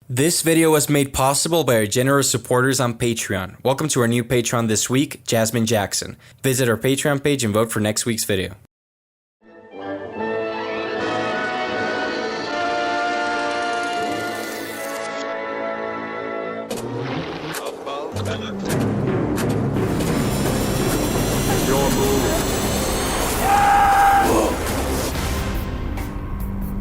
This video was made possible by our generous supporters on Patreon. Welcome to our new Patreon this week, Jasmine Jackson. Visit our Patreon page and vote for next week's video.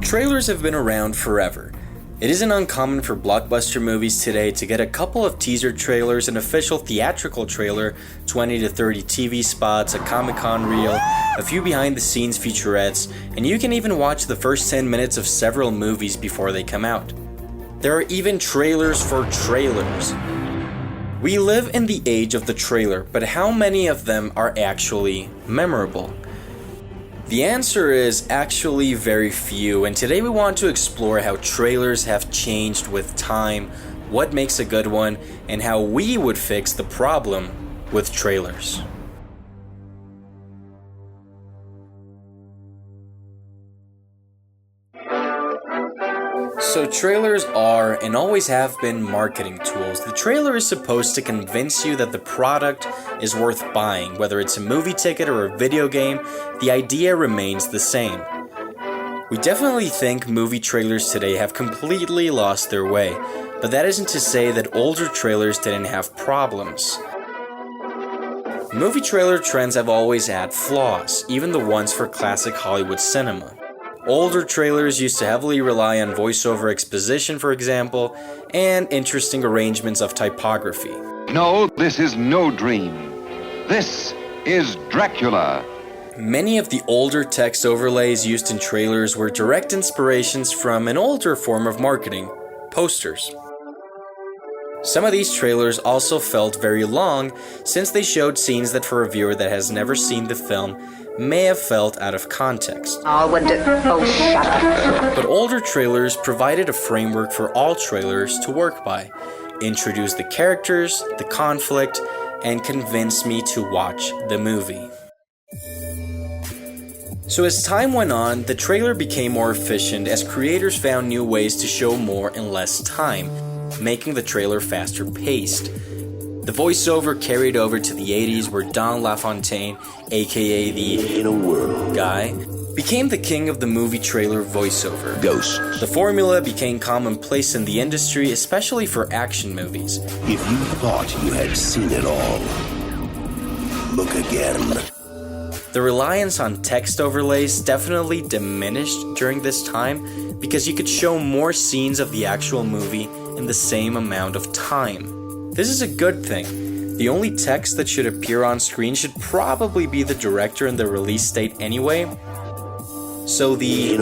Trailers have been around forever. It isn't uncommon for blockbuster movies today to get a couple of teaser trailers, an official theatrical trailer, 20 to 30 TV spots, a Comic-Con reel, a few behind-the-scenes featurettes, and you can even watch the first 10 minutes of several movies before they come out. There are even trailers for trailers. We live in the age of the trailer, but how many of them are actually memorable? The answer is actually very few, and today we want to explore how trailers have changed with time, what makes a good one, and how we would fix the problem with trailers. So trailers are and always have been marketing tools. The trailer is supposed to convince you that the product is worth buying. Whether it's a movie ticket or a video game, the idea remains the same. We definitely think movie trailers today have completely lost their way, but that isn't to say that older trailers didn't have problems. Movie trailer trends have always had flaws, even the ones for classic Hollywood cinema. Older trailers used to heavily rely on voiceover exposition, for example, and interesting arrangements of typography. No, this is no dream. This is Dracula. Many of the older text overlays used in trailers were direct inspirations from an older form of marketing, posters. Some of these trailers also felt very long, since they showed scenes that for a viewer that has never seen the film may have felt out of context. Shut up. But older trailers provided a framework for all trailers to work by, introduce the characters, the conflict, and convince me to watch the movie. So as time went on, the trailer became more efficient as creators found new ways to show more in less time, making the trailer faster paced. The voiceover carried over to the 80s where Don LaFontaine, aka the guy, became the king of the movie trailer voiceover. Ghosts. The formula became commonplace in the industry, especially for action movies. If you thought you had seen it all, look again. The reliance on text overlays definitely diminished during this time because you could show more scenes of the actual movie in the same amount of time. This is a good thing. The only text that should appear on screen should probably be the director and the release date anyway. So the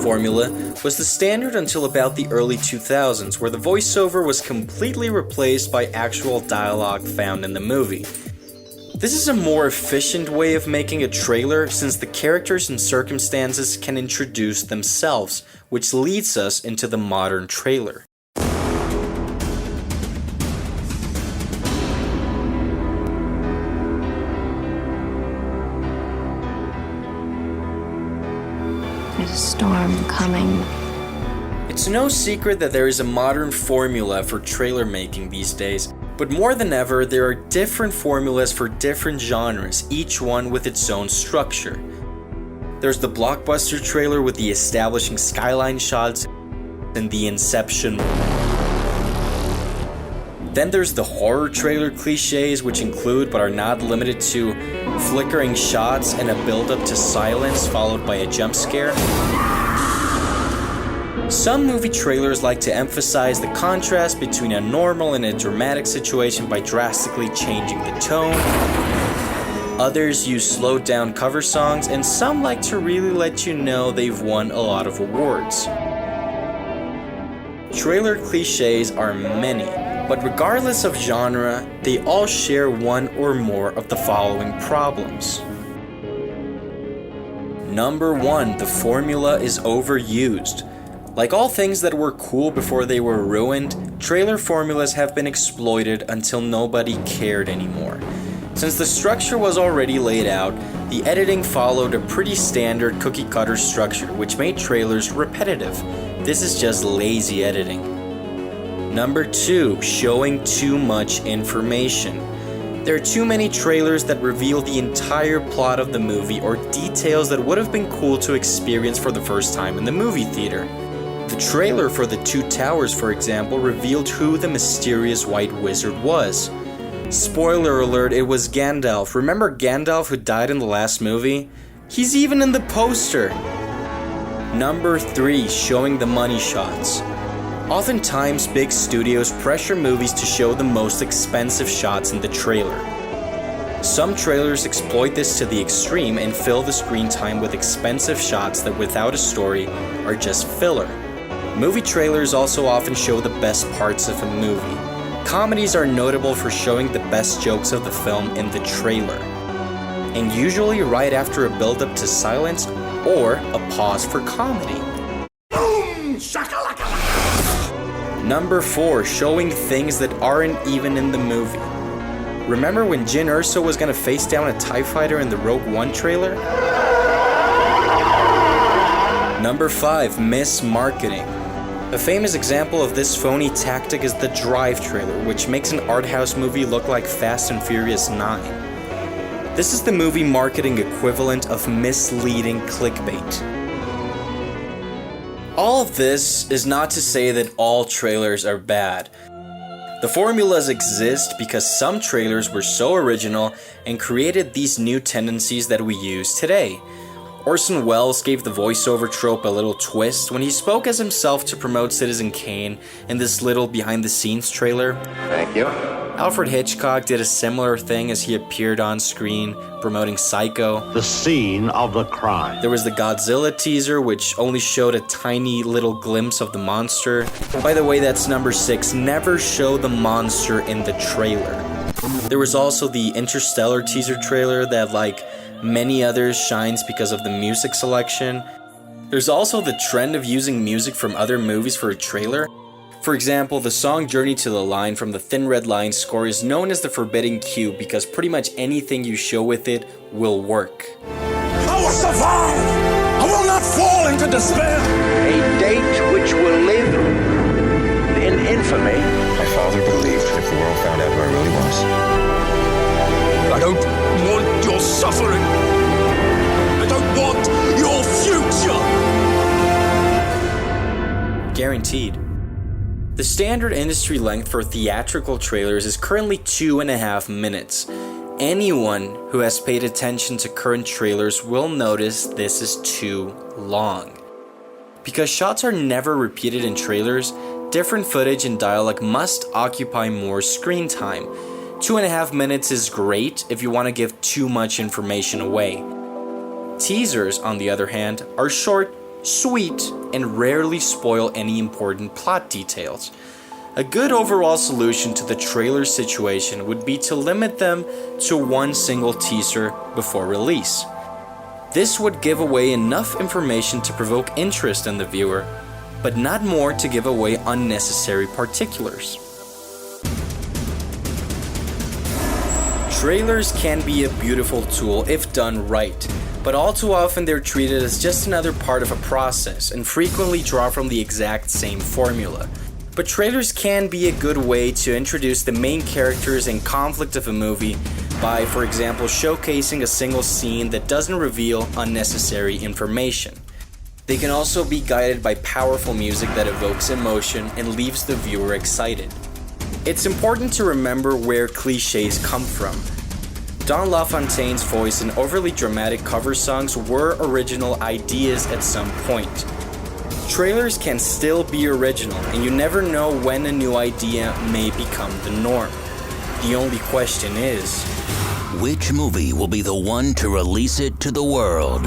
formula was the standard until about the early 2000s, where the voiceover was completely replaced by actual dialogue found in the movie. This is a more efficient way of making a trailer since the characters and circumstances can introduce themselves, which leads us into the modern trailer. There's a storm coming. It's no secret that there is a modern formula for trailer making these days, but more than ever, there are different formulas for different genres, each one with its own structure. There's the blockbuster trailer with the establishing skyline shots and the inception. Then there's the horror trailer cliches, which include but are not limited to flickering shots and a build-up to silence followed by a jump scare. Some movie trailers like to emphasize the contrast between a normal and a dramatic situation by drastically changing the tone. Others use slowed down cover songs, and some like to really let you know they've won a lot of awards. Trailer cliches are many, but regardless of genre, they all share one or more of the following problems. Number 1, the formula is overused. Like all things that were cool before they were ruined, trailer formulas have been exploited until nobody cared anymore. Since the structure was already laid out, the editing followed a pretty standard cookie-cutter structure, which made trailers repetitive. This is just lazy editing. Number 2, showing too much information. There are too many trailers that reveal the entire plot of the movie or details that would have been cool to experience for the first time in the movie theater. The trailer for The Two Towers, for example, revealed who the mysterious white wizard was. Spoiler alert, it was Gandalf. Remember Gandalf who died in the last movie? He's even in the poster! Number 3, showing the money shots. Oftentimes, big studios pressure movies to show the most expensive shots in the trailer. Some trailers exploit this to the extreme and fill the screen time with expensive shots that without a story are just filler. Movie trailers also often show the best parts of a movie. Comedies are notable for showing the best jokes of the film in the trailer, and usually right after a build-up to silence or a pause for comedy. Boom! Shakalaka! Number 4, showing things that aren't even in the movie. Remember when Jyn Erso was gonna face down a TIE fighter in the Rogue One trailer? Number 5, mismarketing. A famous example of this phony tactic is the Drive trailer, which makes an art house movie look like Fast and Furious 9. This is the movie marketing equivalent of misleading clickbait. All of this is not to say that all trailers are bad. The formulas exist because some trailers were so original and created these new tendencies that we use today. Orson Welles gave the voiceover trope a little twist when he spoke as himself to promote Citizen Kane in this little behind-the-scenes trailer. Thank you. Alfred Hitchcock did a similar thing as he appeared on screen promoting Psycho. The scene of the crime. There was the Godzilla teaser, which only showed a tiny little glimpse of the monster. By the way, that's number 6. Never show the monster in the trailer. There was also the Interstellar teaser trailer that, like many others, shines because of the music selection. There's also the trend of using music from other movies for a trailer. For example, the song Journey to the Line from the Thin Red Line score is known as the Forbidden Cue because pretty much anything you show with it will work. I will survive! I will not fall into despair! A date which will live in infamy. My father believed if the world found out who I really was. I don't want your suffering! I don't want your future! Guaranteed. The standard industry length for theatrical trailers is currently 2.5 minutes. Anyone who has paid attention to current trailers will notice this is too long. Because shots are never repeated in trailers, different footage and dialogue must occupy more screen time. 2.5 minutes is great if you want to give too much information away. Teasers, on the other hand, are short, sweet, and rarely spoil any important plot details. A good overall solution to the trailer situation would be to limit them to one single teaser before release. This would give away enough information to provoke interest in the viewer, but not more to give away unnecessary particulars. Trailers can be a beautiful tool if done right, but all too often they're treated as just another part of a process and frequently draw from the exact same formula. But trailers can be a good way to introduce the main characters and conflict of a movie by, for example, showcasing a single scene that doesn't reveal unnecessary information. They can also be guided by powerful music that evokes emotion and leaves the viewer excited. It's important to remember where cliches come from. Don LaFontaine's voice and overly dramatic cover songs were original ideas at some point. Trailers can still be original, and you never know when a new idea may become the norm. The only question is, which movie will be the one to release it to the world?